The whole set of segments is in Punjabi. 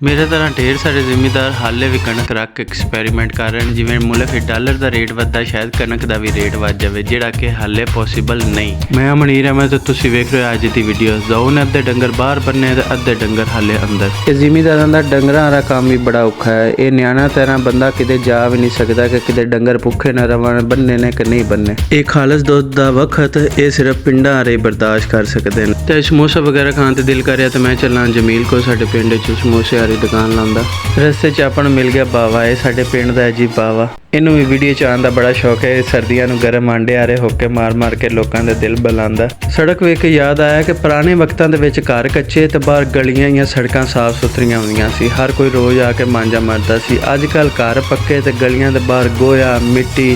मेरे तरह ढेर सारे ਜ਼ਿਮੀਂਦਾਰ ਹਾਲੇ ਵੀ ਕਣਕ ਰੱਖ ਕੇ ਐਕਸਪੈਰੀਮੈਂਟ ਕਰ ਰਹੇ ਨੇ। ਜਿਵੇਂ ਮੁੱਲ ਫਿਰ ਡਾਲਰ ਦਾ ਰੇਟ ਵੱਧਦਾ, ਸ਼ਾਇਦ ਕਣਕ ਦਾ ਵੀ ਰੇਟ ਵੱਧ ਜਾਵੇ, ਜਿਹੜਾ ਕਿ ਹਾਲੇ ਪੋਸੀਬਲ ਨਹੀਂ। ਮੈਂ ਮਨੀਰ ਅਹਿਮਦ ਤੇ ਤੁਸੀਂ ਵੇਖ ਰਹੇ ਹੋ ਅੱਜ ਦੀ ਵੀਡੀਓ। ਦੋ ਨੇ ਅੱਧੇ ਡੰਗਰ ਬਾਹਰ ਬੰਨੇ ਤੇ ਅੱਧੇ ਡੰਗਰ ਹਾਲੇ ਅੰਦਰ। ਇਹ ਜ਼ਿਮੀਂਦਾਰਾਂ ਦਾ ਡੰਗਰਾਂ ਦਾ ਕੰਮ ਵੀ ਬੜਾ ਔਖਾ ਹੈ। ਇਹ ਨਿਆਣਾ ਤਰ੍ਹਾਂ ਬੰਦਾ ਕਿਤੇ ਜਾ ਵੀ ਨਹੀਂ ਸਕਦਾ ਕਿ ਕਿਤੇ ਡੰਗਰ ਭੁੱਖੇ ਨਾ ਰਵਣ, ਬੰਨੇ ਨੇ ਕਿ ਨਹੀਂ ਬੰਨੇ। ਇਹ ਖਾਲਸ ਦੁੱਧ ਦਾ ਵਕਤ ਇਹ ਸਿਰਫ ਪਿੰਡਾਂ ਵਾਲੇ ਬਰਦਾਸ਼ਤ ਕਰ ਸਕਦੇ ਨੇ। ਤੇ ਸਮੋਸਾ ਵਗੈਰਾ ਖਾਣ ਤੇ ਦਿਲ ਕਰਿਆ ਤੇ ਮੈਂ ਚੱਲਾਂ ਜਮੀਲ ਕੋ, ਸਾਡੇ ਪਿੰਡ 'ਚ ਸਮੋਸੇ ਵਾਲੀ ਦੁਕਾਨ ਲਾਉਂਦਾ। ਰਸਤੇ 'ਚ ਆਪਾਂ ਨੂੰ ਮਿਲ ਗਿਆ ਬਾਵਾ। ਇਹ ਸਾਡੇ ਪਿੰਡ ਦਾ ਜੀ ਬਾਵਾ। ਇਹਨੂੰ ਵੀ ਵੀਡੀਓ 'ਚ ਆਉਣ ਦਾ ਬੜਾ ਸ਼ੌਕ ਹੈ। ਸਰਦੀਆਂ ਨੂੰ ਗਰਮ ਆਂਡੇ ਆਰੇ ਹੋ ਕੇ ਮਾਰ ਕੇ ਲੋਕਾਂ ਦੇ ਦਿਲ ਬੁਲਾਉਂਦਾ। ਸੜਕ ਵੇਖ ਕੇ ਯਾਦ ਆਇਆ ਕਿ ਪੁਰਾਣੇ ਵਕਤਾਂ ਦੇ ਵਿੱਚ ਘਰ ਕੱਚੇ ਤੇ ਬਾਹਰ ਗਲੀਆਂ ਜਾਂ ਸੜਕਾਂ ਸਾਫ਼ ਸੁਥਰੀਆਂ ਹੁੰਦੀਆਂ ਸੀ। ਹਰ ਕੋਈ ਰੋਜ਼ ਆ ਕੇ ਮਾਂਜਾ ਮਾਰਦਾ ਸੀ। ਅੱਜ ਕੱਲ੍ਹ ਘਰ ਪੱਕੇ ਤੇ ਗਲੀਆਂ ਦੇ ਬਾਹਰ ਗੋਇਆ, ਮਿੱਟੀ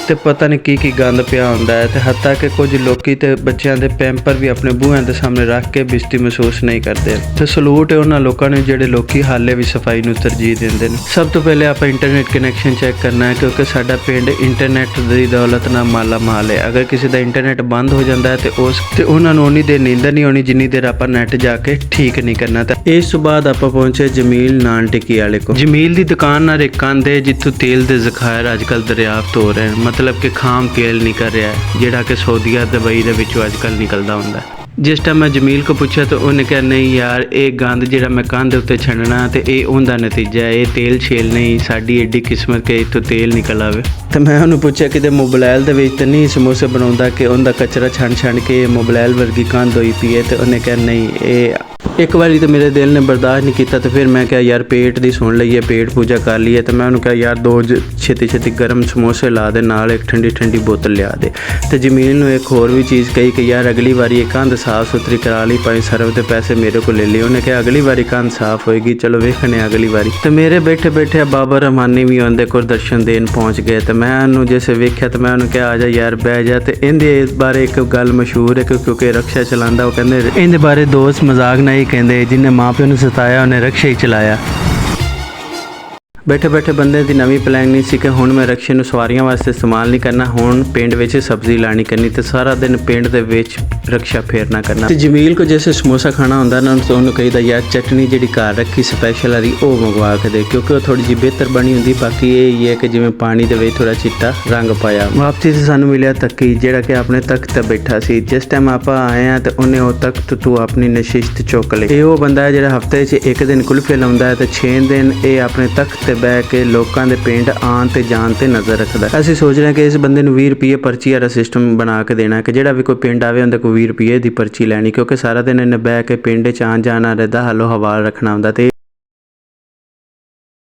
ਤੇ ਪਤਾ ਨਹੀਂ ਕੀ ਗੰਦ ਪਿਆ ਹੁੰਦਾ ਹੈ। ਤੇ ਹੱਤਾ ਕਿ ਕੁਝ ਲੋਕੀ ਤੇ ਬੱਚਿਆਂ ਦੇ ਪੈਂਪਰ ਵੀ ਆਪਣੇ ਬੂਹਿਆਂ ਦੇ ਸਾਹਮਣੇ ਰੱਖ ਕੇ ਬਿਸਤੀ ਮਹਿਸੂਸ ਨਹੀਂ ਕਰਦੇ। ਤੇ ਸਲੂਟ ਹੈ ਉਹਨਾਂ ਲੋਕਾਂ ਨੂੰ ਜਿਹੜੇ ਲੋਕੀ ਹਾਲੇ ਵੀ ਸਫਾਈ ਨੂੰ ਤਰਜੀਹ ਦਿੰਦੇ ਨੇ। ਸਭ ਤੋਂ ਪਹਿਲੇ ਆਪਾਂ ਇੰਟਰਨੈਟ ਕਨੈਕਸ਼ਨ ਚੈੱਕ ਕਰਨਾ ਹੈ, ਕਿਉਂਕਿ ਸਾਡਾ ਪਿੰਡ ਇੰਟਰਨੈਟ ਦੀ ਦੌਲਤ ਨਾਲ ਮਾਲਾ ਮਾਲ ਹੈ। ਅਗਰ ਕਿਸੇ ਦਾ ਇੰਟਰਨੈਟ ਬੰਦ ਹੋ ਜਾਂਦਾ ਹੈ ਤੇ ਉਹਨਾਂ ਨੂੰ ਉਨੀ ਦੇਰ ਨੀਂਦਰ ਨਹੀਂ ਆਉਣੀ ਜਿੰਨੀ ਦੇਰ ਆਪਾਂ ਨੈਟ ਜਾ ਕੇ ਠੀਕ ਨਹੀਂ ਕਰਨਾ। ਤਾਂ ਇਸ ਤੋਂ ਬਾਅਦ ਆਪਾਂ ਪਹੁੰਚੇ ਜਮੀਲ ਨਾਨ ਟਿੱਕੀ ਵਾਲੇ ਕੋਲ। ਜਮੀਲ ਦੀ ਦੁਕਾਨ ਨਾਲ ਇੱਕ ਕੰਧ ਹੈ ਜਿੱਥੋਂ ਤੇਲ ਦੇ ਜ਼ਖਾਇਰ ਅੱਜ ਕੱਲ੍ਹ ਦਰਿਆਫਤ ਹੋ ਰਹੇ ਹਨ। ਮਤਲਬ ਕਿ ਖਾਮ ਤੇਲ ਨਿਕਲ ਰਿਹਾ ਹੈ, ਜਿਹੜਾ ਕਿ ਸਊਦੀਆ ਦੁਬਈ ਦੇ ਵਿੱਚੋਂ ਅੱਜ ਕੱਲ੍ਹ ਨਿਕਲਦਾ ਹੁੰਦਾ। ਜਿਸ ਟਾਈਮ ਮੈਂ ਜਮੀਲ ਕੋ ਪੁੱਛਿਆ ਤਾਂ ਉਹਨੇ ਕਿਹਾ ਨਹੀਂ ਯਾਰ, ਇਹ ਗੰਦ ਜਿਹੜਾ ਮੈਂ ਕੰਧ ਦੇ ਉੱਤੇ ਛੱਡਣਾ ਤੇ ਇਹ ਉਹਦਾ ਨਤੀਜਾ ਹੈ। ਇਹ ਤੇਲ ਛੇਲ ਨਹੀਂ, ਸਾਡੀ ਐਡੀ ਕਿਸਮਤ ਕਿ ਇੱਥੋਂ ਤੇਲ ਨਿਕਲ ਆਵੇ। ਤੇ ਮੈਂ ਉਹਨੂੰ ਪੁੱਛਿਆ ਕਿਤੇ ਮੋਬਾਈਲ ਦੇ ਵਿੱਚ ਤਾਂ ਨਹੀਂ ਸਮੋਸੇ ਬਣਾਉਂਦਾ ਕਿ ਉਹਦਾ ਕਚਰਾ ਛਣ ਕੇ ਮੋਬਾਈਲ ਵਰਗੀ ਕੰਧ ਹੋਈ ਪਈ ਹੈ। ਤੇ ਉਹਨੇ ਕਿਹਾ ਨਹੀਂ। ਇਹ ਇੱਕ ਵਾਰੀ ਤਾਂ ਮੇਰੇ ਦਿਲ ਨੇ ਬਰਦਾਸ਼ਤ ਨਹੀਂ ਕੀਤਾ। ਤੇ ਫਿਰ ਮੈਂ ਕਿਹਾ ਯਾਰ ਪੇਟ ਦੀ ਸੁਣ ਲਈਏ, ਪੇਟ ਪੂਜਾ ਕਰ ਲਈਏ। ਤੇ ਮੈਂ ਉਹਨੂੰ ਕਿਹਾ ਯਾਰ ਦੋ ਛੇਤੀ ਗਰਮ ਸਮੋਸੇ ਲਾ ਦੇ, ਨਾਲ ਇੱਕ ਠੰਡੀ ਬੋਤਲ ਲਿਆ ਦੇ। ਤੇ ਜਮੀਲ ਨੂੰ ਇੱਕ ਹੋਰ ਵੀ ਚੀਜ਼ ਕਹੀ ਕਿ ਯਾਰ ਅਗਲੀ ਵਾਰੀ ਇਹ ਕੰਧ ਸਾਫ਼ ਸੁਥਰੀ ਕਰਾ ਲਈ, ਭਾਵੇਂ ਸਰਵ ਦੇ ਪੈਸੇ ਮੇਰੇ ਕੋਲ ਲੈ ਲਈ। ਉਹਨੇ ਕਿਹਾ ਅਗਲੀ ਵਾਰੀ ਕੰਧ ਸਾਫ਼ ਹੋਏਗੀ, ਚਲੋ ਵੇਖਣੇ ਅਗਲੀ ਵਾਰੀ। ਤੇ ਮੇਰੇ ਬੈਠੇ ਬਾਬਾ ਰਹਿਮਾਨੀ ਵੀ ਉਹਦੇ ਕੋਲ ਦਰਸ਼ਨ ਦੇਣ ਪਹੁੰਚ ਗਏ। ਤੇ ਮੈਂ ਉਹਨੂੰ ਜਿਵੇਂ ਵੇਖਿਆ ਤੇ ਮੈਂ ਉਹਨੂੰ ਕਿਹਾ ਆ ਜਾ ਯਾਰ ਬਹਿ ਜਾ। ਤੇ ਇਹਦੇ ਬਾਰੇ ਇੱਕ ਗੱਲ ਮਸ਼ਹੂਰ ਹੈ ਕਿਉਂਕਿ ਰਕਸ਼ਾ ਚਲਾਉਂਦਾ। ਉਹ ਕਹਿੰਦੇ ਇਹਦੇ ਬਾਰੇ ਦੋਸਤ ਮਜ਼ਾਕ ਨਾਲ ਹੀ ਕਹਿੰਦੇ ਜਿੰਨੇ ਮਾਂ ਪਿਓ ਨੂੰ ਸਤਾਇਆ ਉਹਨੇ ਰਕਸ਼ਾ ਹੀ ਚਲਾਇਆ। ਬੈਠੇ ਬੰਦੇ ਦੀ ਨਵੀਂ ਪਲਾਨ ਨਹੀਂ ਸੀ ਕਿ ਹੁਣ ਮੈਂ ਰਕਸ਼ੇ ਨੂੰ ਸਵਾਰੀਆਂ ਵਾਸਤੇ ਇਸਤੇਮਾਲ ਨਹੀਂ ਕਰਨਾ, ਹੁਣ ਪਿੰਡ ਵਿੱਚ ਸਬਜ਼ੀ ਲਾਣੀ ਕਰਨੀ ਤੇ ਸਾਰਾ ਦਿਨ ਪਿੰਡ ਦੇ ਵਿੱਚ ਰਕਸ਼ਾ ਫੇਰਨਾ ਕਰਨਾ। ਤੇ ਜਮੀਲ ਕੋ ਜੈਸੇ ਸਮੋਸਾ ਖਾਣਾ ਹੁੰਦਾ ਨਾ ਤਾਂ ਉਹਨੂੰ ਕਹੀਦਾ ਯਾਰ ਚਟਨੀ ਜਿਹੜੀ ਘਰ ਰੱਖੀ ਸਪੈਸ਼ਲ ਵਾਲੀ ਉਹ ਮੰਗਵਾ ਕੇ ਦੇ, ਕਿਉਂਕਿ ਉਹ ਥੋੜੀ ਜਿਹੀ ਬਿਹਤਰ ਬਣੀ ਹੁੰਦੀ। ਬਾਕੀ ਇਹ ਹੀ ਹੈ ਕਿ ਜਿਵੇਂ ਪਾਣੀ ਦੇ ਵਿੱਚ ਥੋੜਾ ਚਿੱਟਾ ਰੰਗ ਪਾਇਆ। ਵਾਪਸੀ ਤੇ ਸਾਨੂੰ ਮਿਲਿਆ ਤੱਕੀ, ਜਿਹੜਾ ਕਿ ਆਪਣੇ ਤਖਤ ਤੇ ਬੈਠਾ ਸੀ। ਜਿਸ ਟਾਈਮ ਆਪਾਂ ਆਏ ਆ ਤੇ ਉਹਨੇ ਉਹ ਤਖਤ ਤੋਂ ਆਪਣੀ ਨਸ਼ਿਸ਼ਤ ਚੁੱਕ ਲਈ। ਇਹ ਉਹ ਬੰਦਾ ਹੈ ਜਿਹੜਾ ਹਫਤੇ 'ਚ ਇੱਕ ਦਿਨ ਕੁਲਫੇ ਲਾਉਂਦਾ ਹੈ ਤੇ 6 ਦਿਨ ਇਹ ਆਪਣੇ ਤਖਤ ਤੇ ਬਹਿ ਕੇ ਲੋਕਾਂ ਦੇ ਪਿੰਡ ਆਉਣ ਤੇ ਜਾਣ ਤੇ ਨਜ਼ਰ ਰੱਖਦਾ। ਅਸੀਂ ਸੋਚ ਰਹੇ ਕਿ ਇਸ ਬੰਦੇ ਨੂੰ 20 ਰੁਪਏ ਪਰਚੀ ਵਾਲਾ ਸਿਸਟਮ ਬਣਾ ਕੇ ਦੇਣਾ ਕਿ ਜਿਹੜਾ ਵੀ ਕੋਈ ਪਿੰਡ ਆਵੇ ਉਹਦੇ ਕੋਲ 20 ਰੁਪਏ ਦੀ ਪਰਚੀ ਲੈਣੀ, ਕਿਉਂਕਿ ਸਾਰਾ ਦਿਨ ਇਹਨੇ ਬਹਿ ਕੇ ਪਿੰਡ 'ਚ ਆਉਣ ਜਾਣਾ ਰਹਿੰਦਾ, ਹੱਲੋ ਹਵਾਲ ਰੱਖਣਾ ਹੁੰਦਾ। ਤੇ